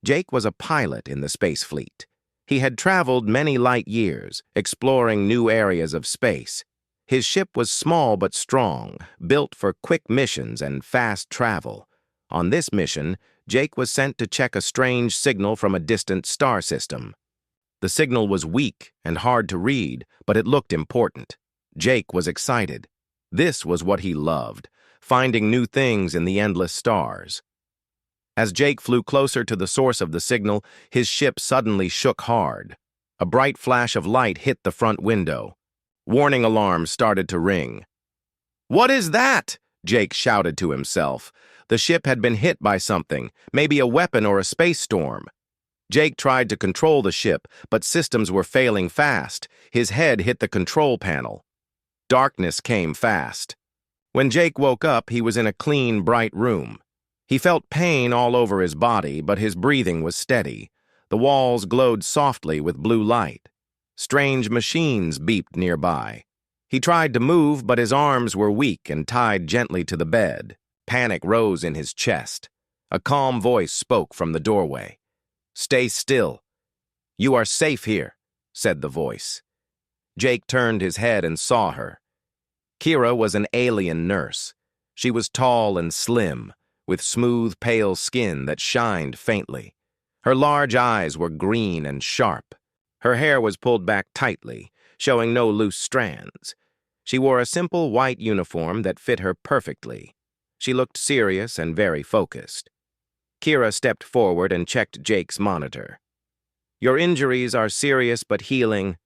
Jake was a pilot in the space fleet. He had traveled many light years, exploring new areas of space. His ship was small but strong, built for quick missions and fast travel. On this mission, Jake was sent to check a strange signal from a distant star system. The signal was weak and hard to read, but it looked important. Jake was excited. This was what he loved, finding new things in the endless stars. As Jake flew closer to the source of the signal, his ship suddenly shook hard. A bright flash of light hit the front window. Warning alarms started to ring. "What is that?" Jake shouted to himself. The ship had been hit by something, maybe a weapon or a space storm. Jake tried to control the ship, but systems were failing fast. His head hit the control panel. Darkness came fast. When Jake woke up, he was in a clean, bright room. He felt pain all over his body, but his breathing was steady. The walls glowed softly with blue light. Strange machines beeped nearby. He tried to move, but his arms were weak and tied gently to the bed. Panic rose in his chest. A calm voice spoke from the doorway. "Stay still. You are safe here," said the voice. Jake turned his head and saw her. Kira was an alien nurse. She was tall and slim, with smooth, pale skin that shined faintly. Her large eyes were green and sharp. Her hair was pulled back tightly, showing no loose strands. She wore a simple white uniform that fit her perfectly. She looked serious and very focused. Kira stepped forward and checked Jake's monitor. "Your injuries are serious but healing.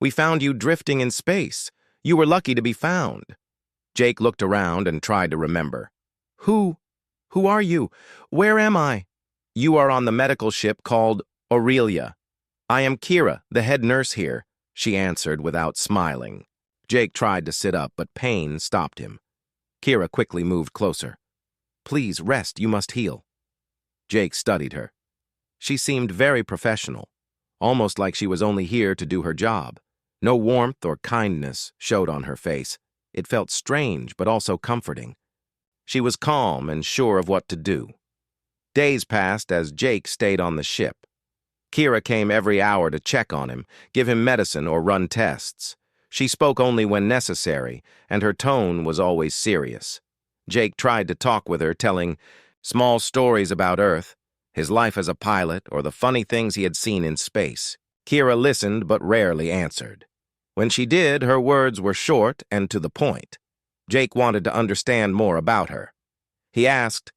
We found you drifting in space. You were lucky to be found." Jake looked around and tried to remember. Who are you? Where am I?" "You are on the medical ship called Aurelia. I am Kira, the head nurse here," she answered without smiling. Jake tried to sit up, but pain stopped him. Kira quickly moved closer. "Please rest, you must heal." Jake studied her. She seemed very professional, almost like she was only here to do her job. No warmth or kindness showed on her face. It felt strange, but also comforting. She was calm and sure of what to do. Days passed as Jake stayed on the ship. Kira came every hour to check on him, give him medicine or run tests. She spoke only when necessary, and her tone was always serious. Jake tried to talk with her, telling small stories about Earth, his life as a pilot, or the funny things he had seen in space. Kira listened but rarely answered. When she did, her words were short and to the point. Jake wanted to understand more about her. He asked,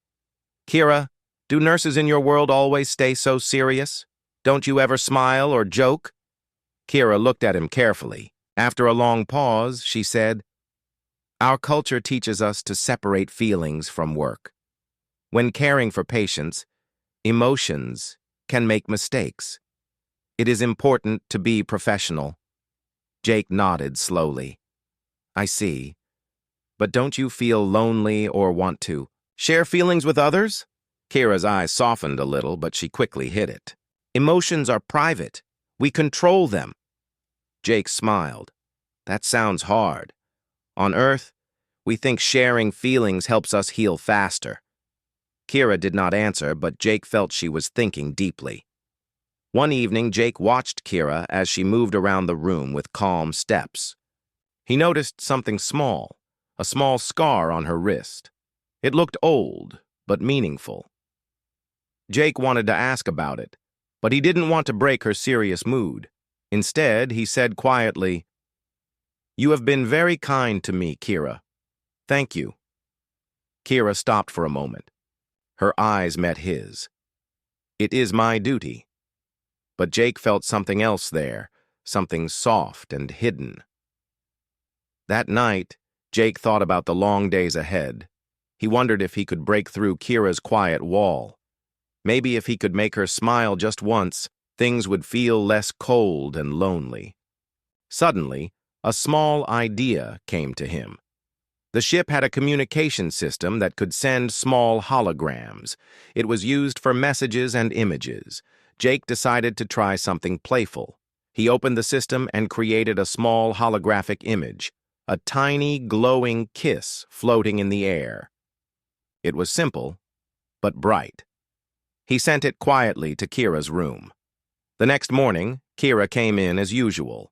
"Kira, do nurses in your world always stay so serious? Don't you ever smile or joke?" Kira looked at him carefully. After a long pause, she said, "Our culture teaches us to separate feelings from work. When caring for patients, emotions can make mistakes. It is important to be professional." Jake nodded slowly. "I see. But don't you feel lonely or want to share feelings with others?" Kira's eyes softened a little, but she quickly hid it. "Emotions are private. We control them." Jake smiled. "That sounds hard. On Earth, we think sharing feelings helps us heal faster." Kira did not answer, but Jake felt she was thinking deeply. One evening, Jake watched Kira as she moved around the room with calm steps. He noticed something small, a small scar on her wrist. It looked old, but meaningful. Jake wanted to ask about it, but he didn't want to break her serious mood. Instead, he said quietly, "You have been very kind to me, Kira. Thank you." Kira stopped for a moment. Her eyes met his. "It is my duty." But Jake felt something else there, something soft and hidden. That night, Jake thought about the long days ahead. He wondered if he could break through Kira's quiet wall. Maybe if he could make her smile just once, things would feel less cold and lonely. Suddenly, a small idea came to him. The ship had a communication system that could send small holograms. It was used for messages and images. Jake decided to try something playful. He opened the system and created a small holographic image, a tiny, glowing kiss floating in the air. It was simple, but bright. He sent it quietly to Kira's room. The next morning, Kira came in as usual.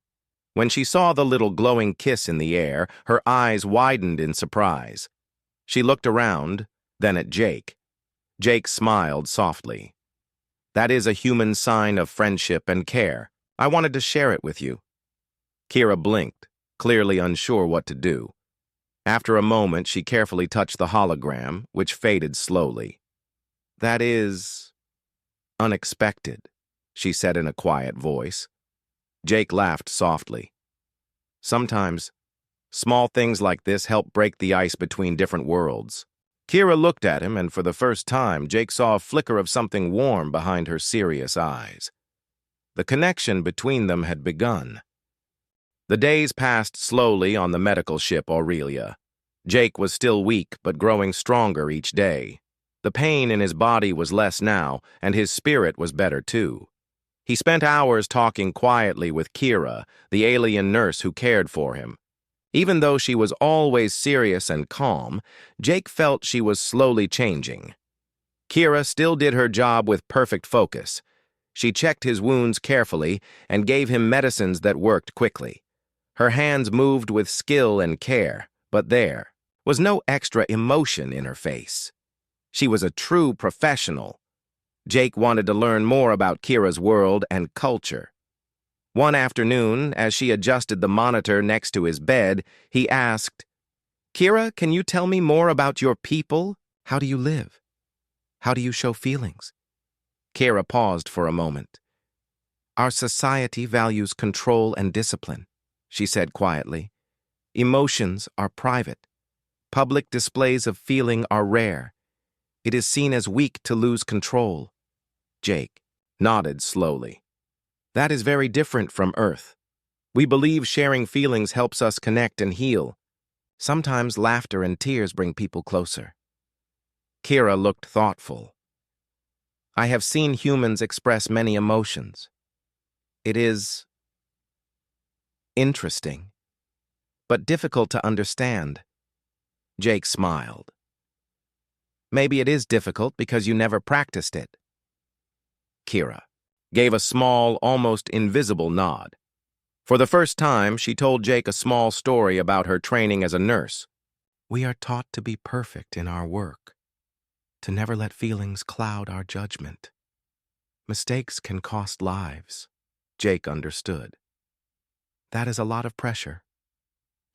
When she saw the little glowing kiss in the air, her eyes widened in surprise. She looked around, then at Jake. Jake smiled softly. "That is a human sign of friendship and care. I wanted to share it with you." Kira blinked, clearly unsure what to do. After a moment, she carefully touched the hologram, which faded slowly. "That is unexpected," she said in a quiet voice. Jake laughed softly. "Sometimes, small things like this help break the ice between different worlds." Kira looked at him, and for the first time, Jake saw a flicker of something warm behind her serious eyes. The connection between them had begun. The days passed slowly on the medical ship Aurelia. Jake was still weak, but growing stronger each day. The pain in his body was less now, and his spirit was better too. He spent hours talking quietly with Kira, the alien nurse who cared for him. Even though she was always serious and calm, Jake felt she was slowly changing. Kira still did her job with perfect focus. She checked his wounds carefully and gave him medicines that worked quickly. Her hands moved with skill and care, but there was no extra emotion in her face. She was a true professional. Jake wanted to learn more about Kira's world and culture. One afternoon, as she adjusted the monitor next to his bed, he asked, "Kira, can you tell me more about your people? How do you live? How do you show feelings?" Kira paused for a moment. "Our society values control and discipline," she said quietly. "Emotions are private. Public displays of feeling are rare. It is seen as weak to lose control." Jake nodded slowly. "That is very different from Earth. We believe sharing feelings helps us connect and heal. Sometimes laughter and tears bring people closer." Kira looked thoughtful. "I have seen humans express many emotions. It is interesting, but difficult to understand." Jake smiled. "Maybe it is difficult because you never practiced it." Kira gave a small, almost invisible nod. For the first time, she told Jake a small story about her training as a nurse. "We are taught to be perfect in our work, to never let feelings cloud our judgment. Mistakes can cost lives." Jake understood. "That is a lot of pressure."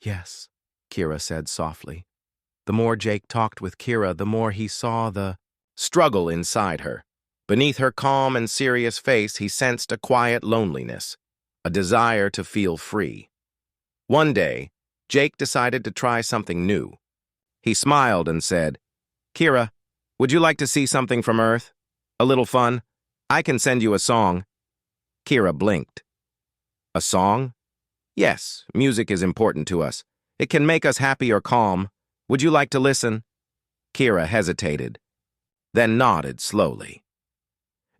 "Yes," Kira said softly. The more Jake talked with Kira, the more he saw the struggle inside her. Beneath her calm and serious face, he sensed a quiet loneliness, a desire to feel free. One day, Jake decided to try something new. He smiled and said, "Kira, would you like to see something from Earth? A little fun? I can send you a song." Kira blinked. "A song? Yes, music is important to us. It can make us happy or calm. Would you like to listen?" Kira hesitated, then nodded slowly.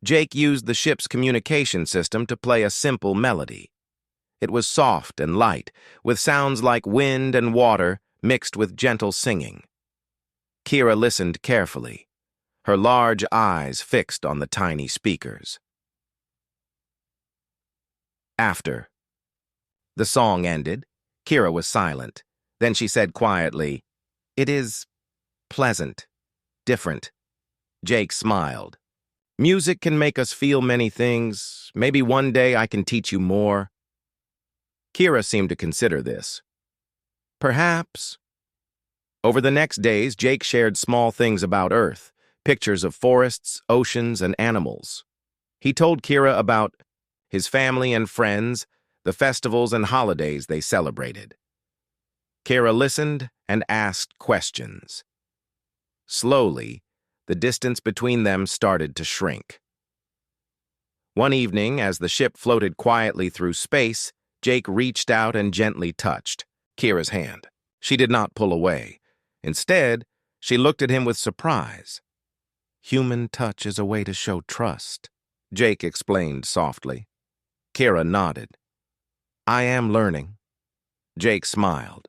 Jake used the ship's communication system to play a simple melody. It was soft and light, with sounds like wind and water mixed with gentle singing. Kira listened carefully, her large eyes fixed on the tiny speakers. After the song ended, Kira was silent. Then she said quietly, "It is pleasant, different." Jake smiled. "Music can make us feel many things. Maybe one day I can teach you more." Kira seemed to consider this. "Perhaps." Over the next days, Jake shared small things about Earth, pictures of forests, oceans, and animals. He told Kira about his family and friends, the festivals and holidays they celebrated. Kira listened and asked questions. Slowly, the distance between them started to shrink. One evening, as the ship floated quietly through space, Jake reached out and gently touched Kira's hand. She did not pull away. Instead, she looked at him with surprise. "Human touch is a way to show trust," Jake explained softly. Kira nodded. "I am learning." Jake smiled.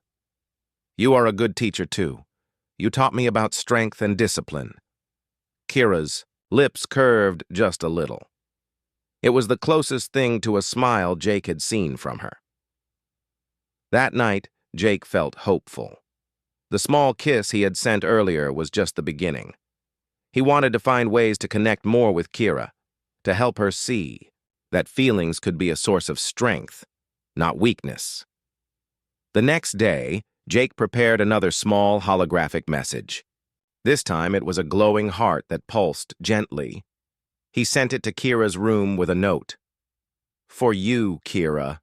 "You are a good teacher, too. You taught me about strength and discipline." Kira's lips curved just a little. It was the closest thing to a smile Jake had seen from her. That night, Jake felt hopeful. The small kiss he had sent earlier was just the beginning. He wanted to find ways to connect more with Kira, to help her see that feelings could be a source of strength, not weakness. The next day, Jake prepared another small holographic message. This time it was a glowing heart that pulsed gently. He sent it to Kira's room with a note. "For you, Kira.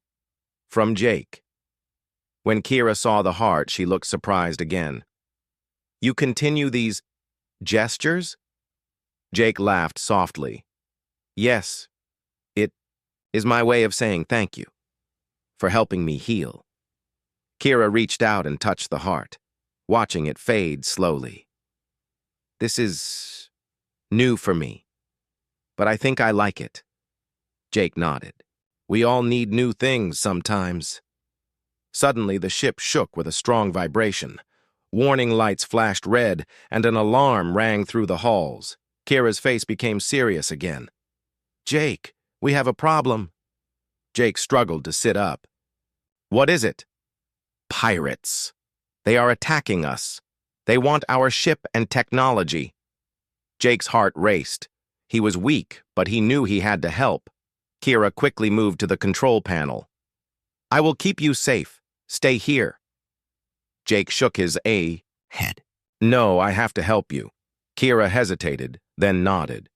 From Jake." When Kira saw the heart, she looked surprised again. "You continue these gestures?" Jake laughed softly. "Yes, it is my way of saying thank you for helping me heal." Kira reached out and touched the heart, watching it fade slowly. "This is new for me, but I think I like it." Jake nodded. "We all need new things sometimes." Suddenly, the ship shook with a strong vibration. Warning lights flashed red, and an alarm rang through the halls. Kira's face became serious again. "Jake, we have a problem." Jake struggled to sit up. "What is it?" "Pirates. They are attacking us. They want our ship and technology." Jake's heart raced. He was weak, but he knew he had to help. Kira quickly moved to the control panel. "I will keep you safe. Stay here." Jake shook his head. "No, I have to help you." Kira hesitated, then nodded.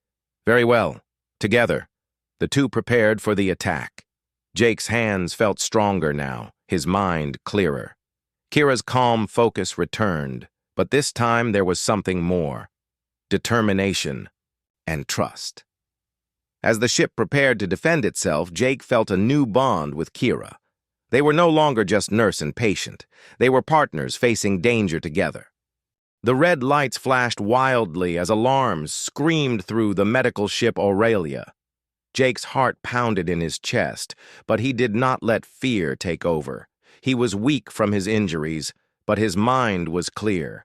"Very well. Together." The two prepared for the attack. Jake's hands felt stronger now, his mind clearer. Kira's calm focus returned, but this time there was something more: determination and trust. As the ship prepared to defend itself, Jake felt a new bond with Kira. They were no longer just nurse and patient. They were partners facing danger together. The red lights flashed wildly as alarms screamed through the medical ship Aurelia. Jake's heart pounded in his chest, but he did not let fear take over. He was weak from his injuries, but his mind was clear.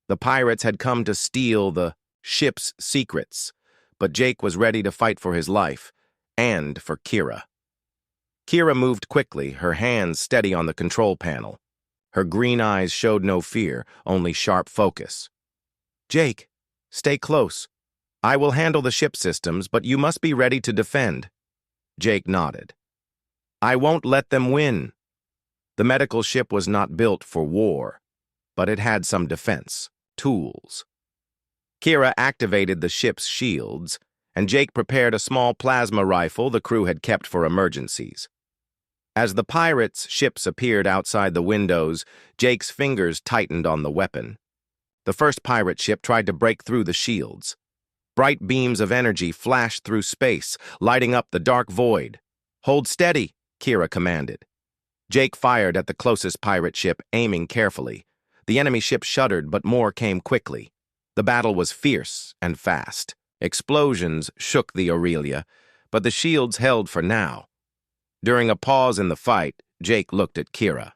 The pirates had come to steal the ship's secrets, but Jake was ready to fight for his life and for Kira. Kira moved quickly, her hands steady on the control panel. Her green eyes showed no fear, only sharp focus. "Jake, stay close. I will handle the ship systems, but you must be ready to defend." Jake nodded. "I won't let them win." The medical ship was not built for war, but it had some defense, tools. Kira activated the ship's shields, and Jake prepared a small plasma rifle the crew had kept for emergencies. As the pirates' ships appeared outside the windows, Jake's fingers tightened on the weapon. The first pirate ship tried to break through the shields. Bright beams of energy flashed through space, lighting up the dark void. "Hold steady," Kira commanded. Jake fired at the closest pirate ship, aiming carefully. The enemy ship shuddered, but more came quickly. The battle was fierce and fast. Explosions shook the Aurelia, but the shields held for now. During a pause in the fight, Jake looked at Kira.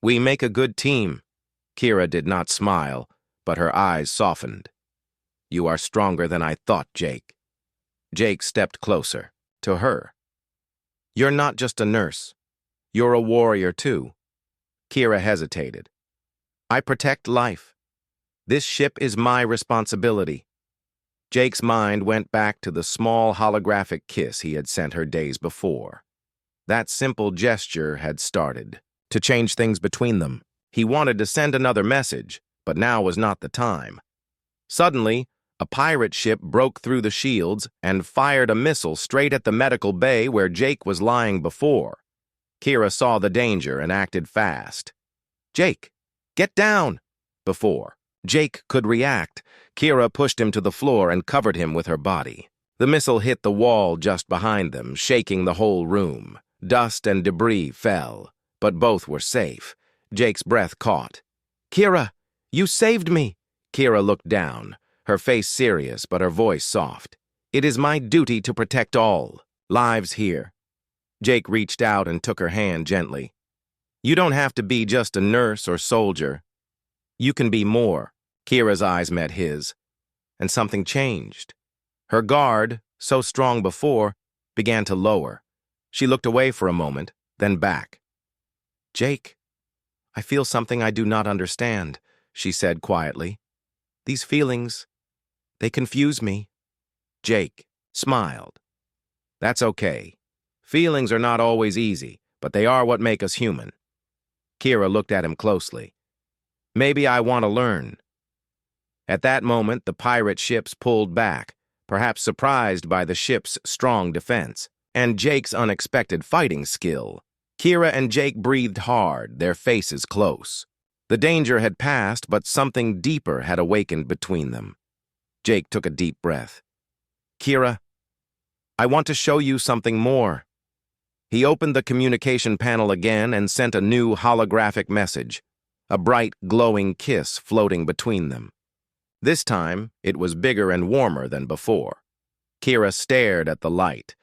"We make a good team." Kira did not smile, but her eyes softened. "You are stronger than I thought, Jake." Jake stepped closer, to her. "You're not just a nurse. You're a warrior, too." Kira hesitated. "I protect life. This ship is my responsibility." Jake's mind went back to the small holographic kiss he had sent her days before. That simple gesture had started to change things between them. He wanted to send another message, but now was not the time. Suddenly, a pirate ship broke through the shields and fired a missile straight at the medical bay where Jake was lying before. Kira saw the danger and acted fast. "Jake, get down!" Before Jake could react, Kira pushed him to the floor and covered him with her body. The missile hit the wall just behind them, shaking the whole room. Dust and debris fell, but both were safe. Jake's breath caught. "Kira, you saved me!" Kira looked down, her face serious but her voice soft. "It is my duty to protect all lives here." Jake reached out and took her hand gently. "You don't have to be just a nurse or soldier. You can be more." Kira's eyes met his. and something changed. Her guard, so strong before, began to lower. She looked away for a moment, then back. "Jake, I feel something I do not understand," she said quietly. "These feelings, they confuse me." Jake smiled. "That's okay. Feelings are not always easy, but they are what make us human." Kira looked at him closely. "Maybe I want to learn." At that moment, the pirate ships pulled back, perhaps surprised by the ship's strong defense and Jake's unexpected fighting skill. Kira and Jake breathed hard, their faces close. The danger had passed, but something deeper had awakened between them. Jake took a deep breath. "Kira, I want to show you something more." He opened the communication panel again and sent a new holographic message, a bright, glowing kiss floating between them. This time, it was bigger and warmer than before. Kira stared at the light.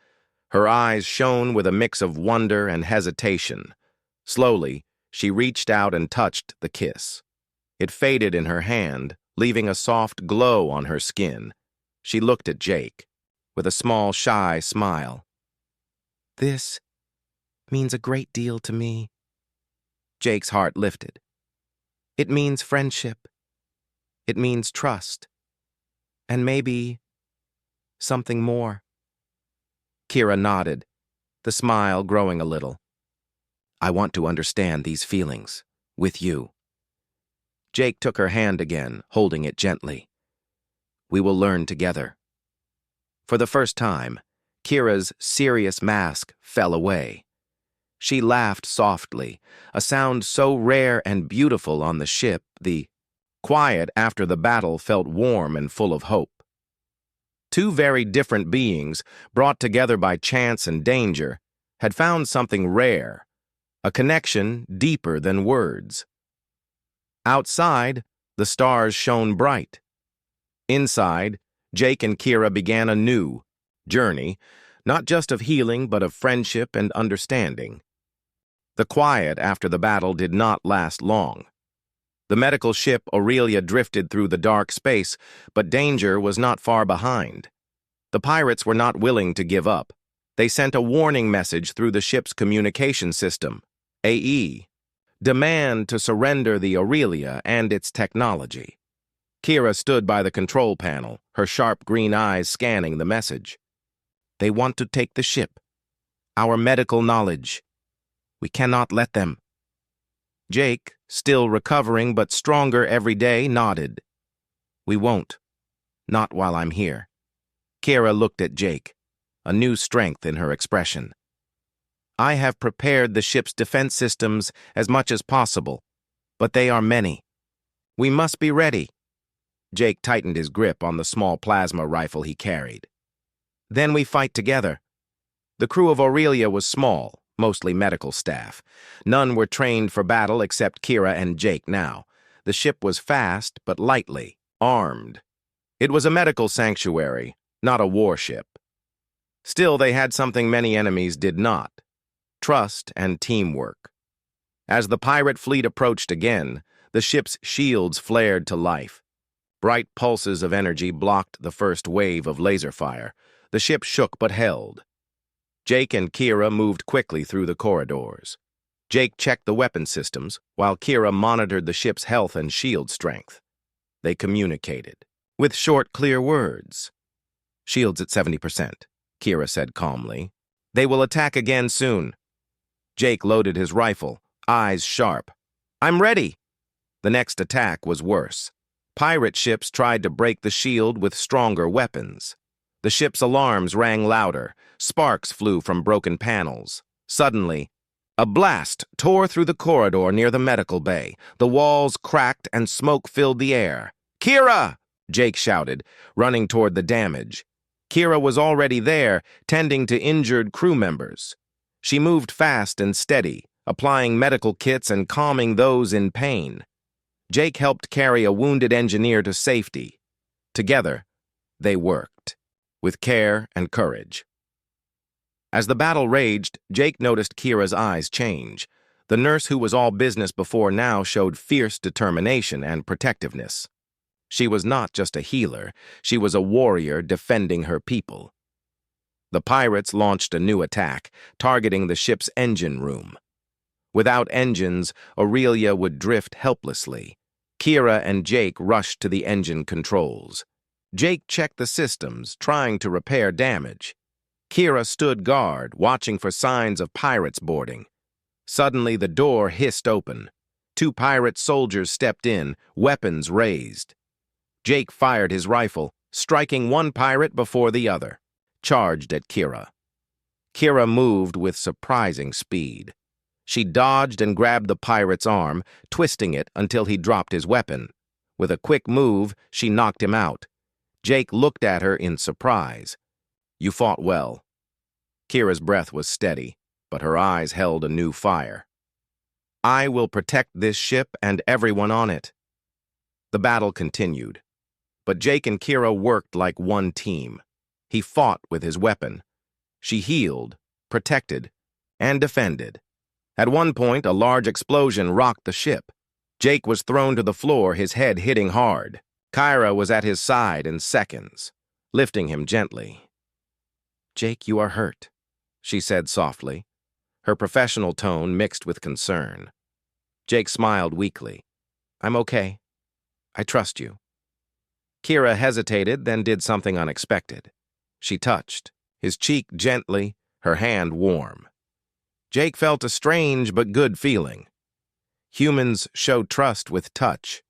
Her eyes shone with a mix of wonder and hesitation. Slowly, she reached out and touched the kiss. It faded in her hand, leaving a soft glow on her skin. She looked at Jake, with a small, shy smile. "This means a great deal to me." Jake's heart lifted. "It means friendship. It means trust. And maybe something more." Kira nodded, the smile growing a little. "I want to understand these feelings, with you." Jake took her hand again, holding it gently. "We will learn together." For the first time, Kira's serious mask fell away. She laughed softly, a sound so rare and beautiful on the ship, the quiet after the battle felt warm and full of hope. Two very different beings, brought together by chance and danger, had found something rare, a connection deeper than words. Outside, the stars shone bright. Inside, Jake and Kira began a new journey, not just of healing but of friendship and understanding. The quiet after the battle did not last long. The medical ship Aurelia drifted through the dark space, but danger was not far behind. The pirates were not willing to give up. They sent a warning message through the ship's communication system, AE, demand to surrender the Aurelia and its technology. Kira stood by the control panel, her sharp green eyes scanning the message. "They want to take the ship. Our medical knowledge. We cannot let them." Jake, still recovering but stronger every day, nodded. "We won't. Not while I'm here." Kira looked at Jake, a new strength in her expression. "I have prepared the ship's defense systems as much as possible, but they are many. We must be ready." Jake tightened his grip on the small plasma rifle he carried. "Then we fight together." The crew of Aurelia was small, mostly medical staff. None were trained for battle except Kira and Jake now. The ship was fast, but lightly, armed. It was a medical sanctuary, not a warship. Still, they had something many enemies did not: trust and teamwork. As the pirate fleet approached again, the ship's shields flared to life. Bright pulses of energy blocked the first wave of laser fire. The ship shook but held. Jake and Kira moved quickly through the corridors. Jake checked the weapon systems, while Kira monitored the ship's health and shield strength. They communicated, with short, clear words. "Shields at 70%, Kira said calmly. "They will attack again soon." Jake loaded his rifle, eyes sharp. "I'm ready." The next attack was worse. Pirate ships tried to break the shield with stronger weapons. The ship's alarms rang louder. Sparks flew from broken panels. Suddenly, a blast tore through the corridor near the medical bay. The walls cracked and smoke filled the air. "Kira!" Jake shouted, running toward the damage. Kira was already there, tending to injured crew members. She moved fast and steady, applying medical kits and calming those in pain. Jake helped carry a wounded engineer to safety. Together, they worked, with care and courage. As the battle raged, Jake noticed Kira's eyes change. The nurse who was all business before now showed fierce determination and protectiveness. She was not just a healer, she was a warrior defending her people. The pirates launched a new attack, targeting the ship's engine room. Without engines, Aurelia would drift helplessly. Kira and Jake rushed to the engine controls. Jake checked the systems, trying to repair damage. Kira stood guard, watching for signs of pirates boarding. Suddenly, the door hissed open. 2 pirate soldiers stepped in, weapons raised. Jake fired his rifle, striking one pirate before the other, charged at Kira. Kira moved with surprising speed. She dodged and grabbed the pirate's arm, twisting it until he dropped his weapon. With a quick move, she knocked him out. Jake looked at her in surprise. "You fought well." Kira's breath was steady, but her eyes held a new fire. "I will protect this ship and everyone on it." The battle continued, but Jake and Kira worked like one team. He fought with his weapon. She healed, protected, and defended. At one point, a large explosion rocked the ship. Jake was thrown to the floor, his head hitting hard. Kira was at his side in seconds, lifting him gently. "Jake, you are hurt," she said softly, her professional tone mixed with concern. Jake smiled weakly. "I'm okay. I trust you." Kira hesitated, then did something unexpected. She touched, his cheek gently, her hand warm. Jake felt a strange but good feeling. "Humans show trust with touch,"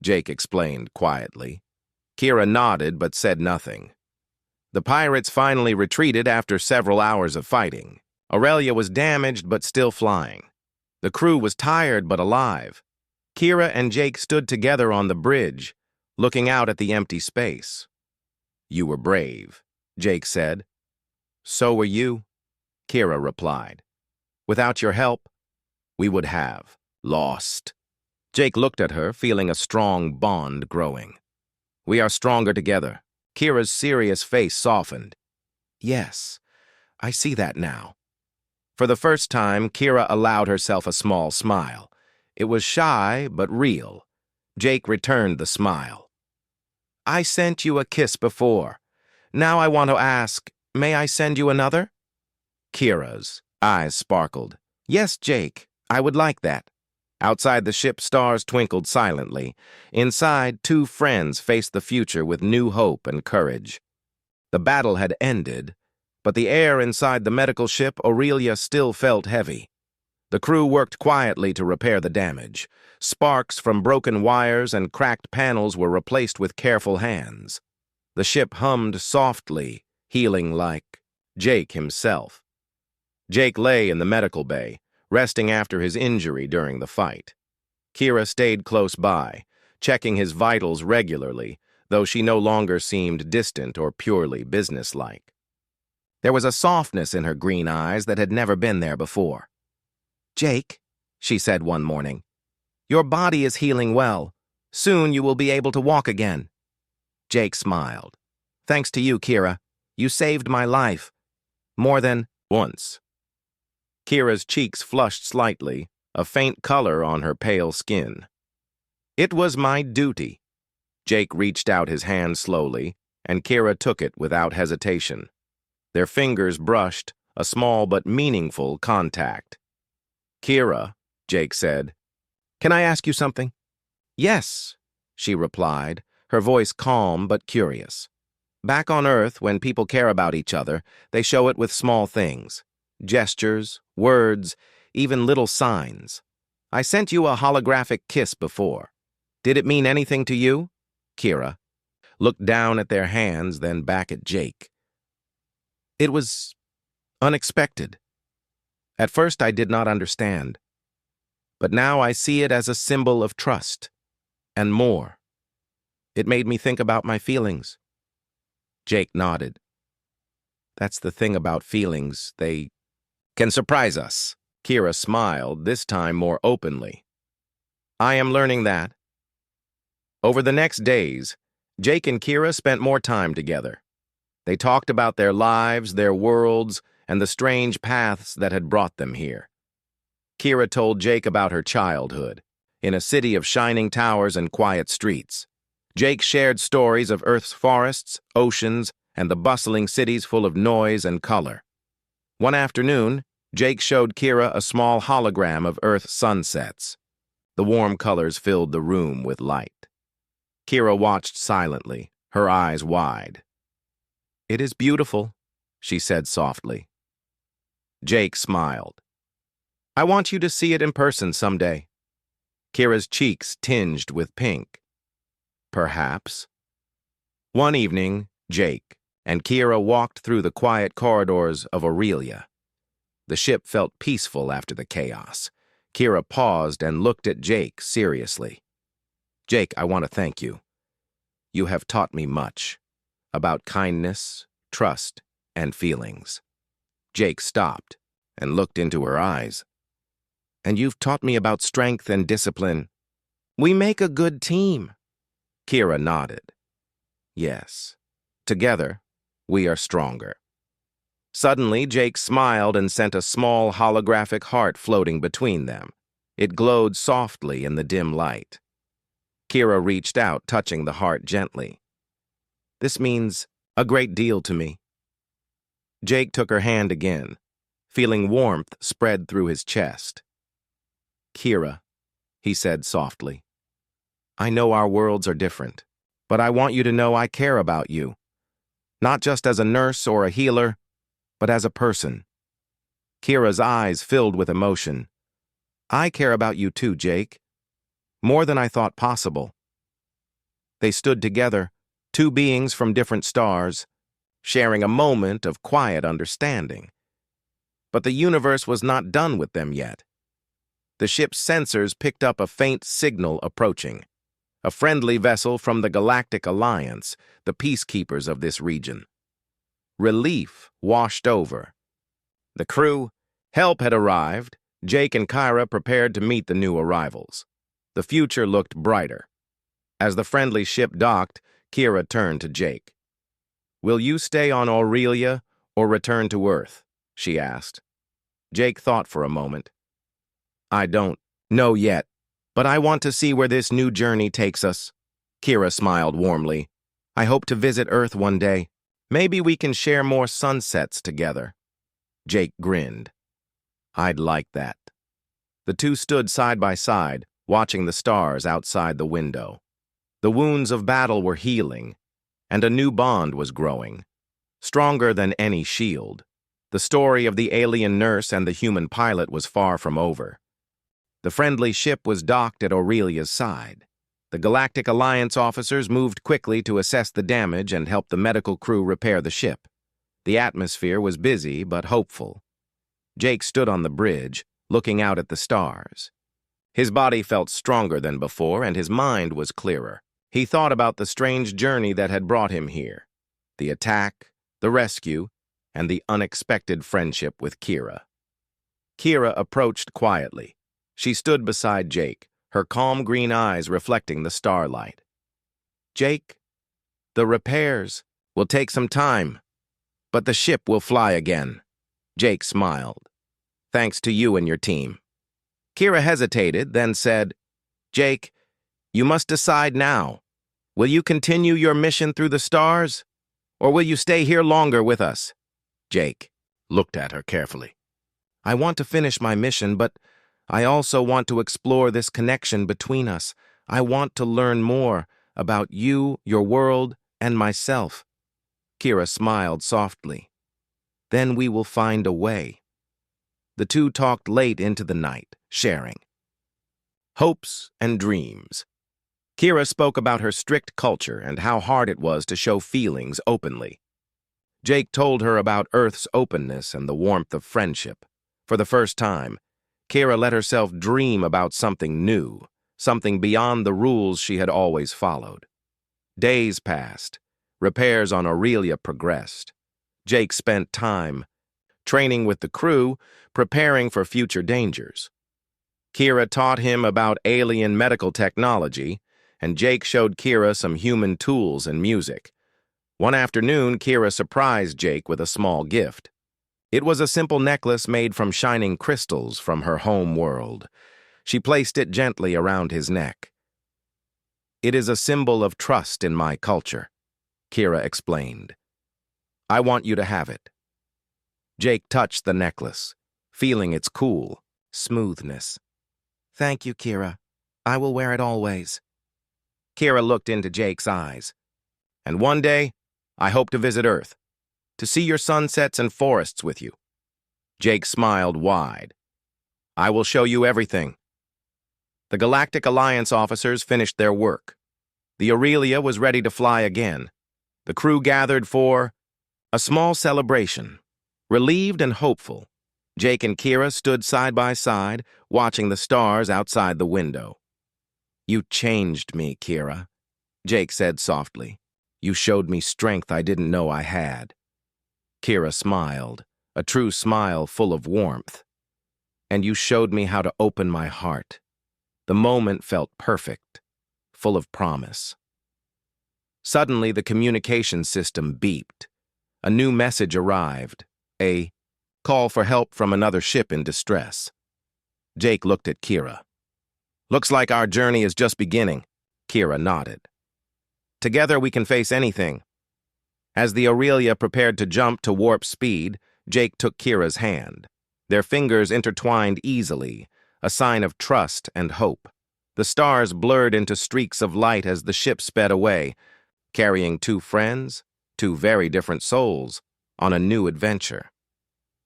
Jake explained quietly. Kira nodded but said nothing. The pirates finally retreated after several hours of fighting. Aurelia was damaged but still flying. The crew was tired but alive. Kira and Jake stood together on the bridge, looking out at the empty space. "You were brave," Jake said. "So were you," Kira replied. "Without your help, we would have lost." Jake looked at her, feeling a strong bond growing. "We are stronger together." Kira's serious face softened. "Yes, I see that now." For the first time, Kira allowed herself a small smile. It was shy, but real. Jake returned the smile. "I sent you a kiss before. Now I want to ask, may I send you another?" Kira's eyes sparkled. "Yes, Jake, I would like that." Outside the ship, stars twinkled silently. Inside, 2 friends faced the future with new hope and courage. The battle had ended, but the air inside the medical ship Aurelia still felt heavy. The crew worked quietly to repair the damage. Sparks from broken wires and cracked panels were replaced with careful hands. The ship hummed softly, healing like Jake himself. Jake lay in the medical bay, resting after his injury during the fight. Kira stayed close by, checking his vitals regularly, though she no longer seemed distant or purely businesslike. There was a softness in her green eyes that had never been there before. "Jake," she said one morning, "your body is healing well. Soon you will be able to walk again." Jake smiled. "Thanks to you, Kira. You saved my life. More than once." Kira's cheeks flushed slightly, a faint color on her pale skin. "It was my duty." Jake reached out his hand slowly, and Kira took it without hesitation. Their fingers brushed, a small but meaningful contact. "Kira," Jake said, "can I ask you something?" "Yes," she replied, her voice calm but curious. "Back on Earth, when people care about each other, they show it with small things. Gestures, words, even little signs. I sent you a holographic kiss before. Did it mean anything to you?" Kira looked down at their hands, then back at Jake. "It was unexpected. At first I did not understand, but now I see it as a symbol of trust, and more. It made me think about my feelings." Jake nodded. "That's the thing about feelings, they can surprise us." Kira smiled, this time more openly. "I am learning that." Over the next days, Jake and Kira spent more time together. They talked about their lives, their worlds, and the strange paths that had brought them here. Kira told Jake about her childhood, in a city of shining towers and quiet streets. Jake shared stories of Earth's forests, oceans, and the bustling cities full of noise and color. One afternoon, Jake showed Kira a small hologram of Earth's sunsets. The warm colors filled the room with light. Kira watched silently, her eyes wide. "It is beautiful," she said softly. Jake smiled. "I want you to see it in person someday." Kira's cheeks tinged with pink. "Perhaps." One evening, Jake and Kira walked through the quiet corridors of Aurelia. The ship felt peaceful after the chaos. Kira paused and looked at Jake seriously. "Jake, I want to thank you. You have taught me much about kindness, trust, and feelings." Jake stopped and looked into her eyes. "And you've taught me about strength and discipline. We make a good team." Kira nodded. "Yes. Together, we are stronger." Suddenly, Jake smiled and sent a small holographic heart floating between them. It glowed softly in the dim light. Kira reached out, touching the heart gently. "This means a great deal to me." Jake took her hand again, feeling warmth spread through his chest. "Kira," he said softly, "I know our worlds are different, but I want you to know I care about you. Not just as a nurse or a healer, but as a person." Kira's eyes filled with emotion. "I care about you too, Jake. More than I thought possible." They stood together, two beings from different stars, sharing a moment of quiet understanding. But the universe was not done with them yet. The ship's sensors picked up a faint signal approaching. A friendly vessel from the Galactic Alliance, the peacekeepers of this region. Relief washed over. The crew, help had arrived. Jake and Kira prepared to meet the new arrivals. The future looked brighter. As the friendly ship docked, Kira turned to Jake. "Will you stay on Aurelia or return to Earth?" she asked. Jake thought for a moment. "I don't know yet, but I want to see where this new journey takes us." Kira smiled warmly. "I hope to visit Earth one day. Maybe we can share more sunsets together." Jake grinned. "I'd like that." The two stood side by side, watching the stars outside the window. The wounds of battle were healing, and a new bond was growing, stronger than any shield. The story of the alien nurse and the human pilot was far from over. The friendly ship was docked at Aurelia's side. The Galactic Alliance officers moved quickly to assess the damage and help the medical crew repair the ship. The atmosphere was busy but hopeful. Jake stood on the bridge, looking out at the stars. His body felt stronger than before, and his mind was clearer. He thought about the strange journey that had brought him here, the attack, the rescue, and the unexpected friendship with Kira. Kira approached quietly. She stood beside Jake, her calm green eyes reflecting the starlight. "Jake, the repairs will take some time, but the ship will fly again." Jake smiled. "Thanks to you and your team." Kira hesitated, then said, "Jake, you must decide now. Will you continue your mission through the stars, or will you stay here longer with us?" Jake looked at her carefully. "I want to finish my mission, but I also want to explore this connection between us. I want to learn more about you, your world, and myself." Kira smiled softly. "Then we will find a way." The two talked late into the night, sharing hopes and dreams. Kira spoke about her strict culture and how hard it was to show feelings openly. Jake told her about Earth's openness and the warmth of friendship. For the first time, Kira let herself dream about something new, something beyond the rules she had always followed. Days passed. Repairs on Aurelia progressed. Jake spent time training with the crew, preparing for future dangers. Kira taught him about alien medical technology, and Jake showed Kira some human tools and music. One afternoon, Kira surprised Jake with a small gift. It was a simple necklace made from shining crystals from her home world. She placed it gently around his neck. It is a symbol of trust in my culture, Kira explained. I want you to have it. Jake touched the necklace, feeling its cool smoothness. Thank you, Kira. I will wear it always. Kira looked into Jake's eyes. And one day, I hope to visit Earth, to see your sunsets and forests with you. Jake smiled wide. I will show you everything. The Galactic Alliance officers finished their work. The Aurelia was ready to fly again. The crew gathered for a small celebration. Relieved and hopeful, Jake and Kira stood side by side, watching the stars outside the window. You changed me, Kira, Jake said softly. You showed me strength I didn't know I had. Kira smiled, a true smile full of warmth. And you showed me how to open my heart. The moment felt perfect, full of promise. Suddenly, the communication system beeped. A new message arrived, a call for help from another ship in distress. Jake looked at Kira. Looks like our journey is just beginning, Kira nodded. Together we can face anything. As the Aurelia prepared to jump to warp speed, Jake took Kira's hand. Their fingers intertwined easily, a sign of trust and hope. The stars blurred into streaks of light as the ship sped away, carrying two friends, two very different souls, on a new adventure.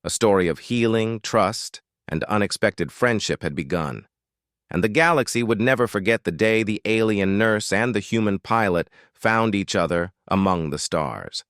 A story of healing, trust, and unexpected friendship had begun. And the galaxy would never forget the day the alien nurse and the human pilot found each other among the stars.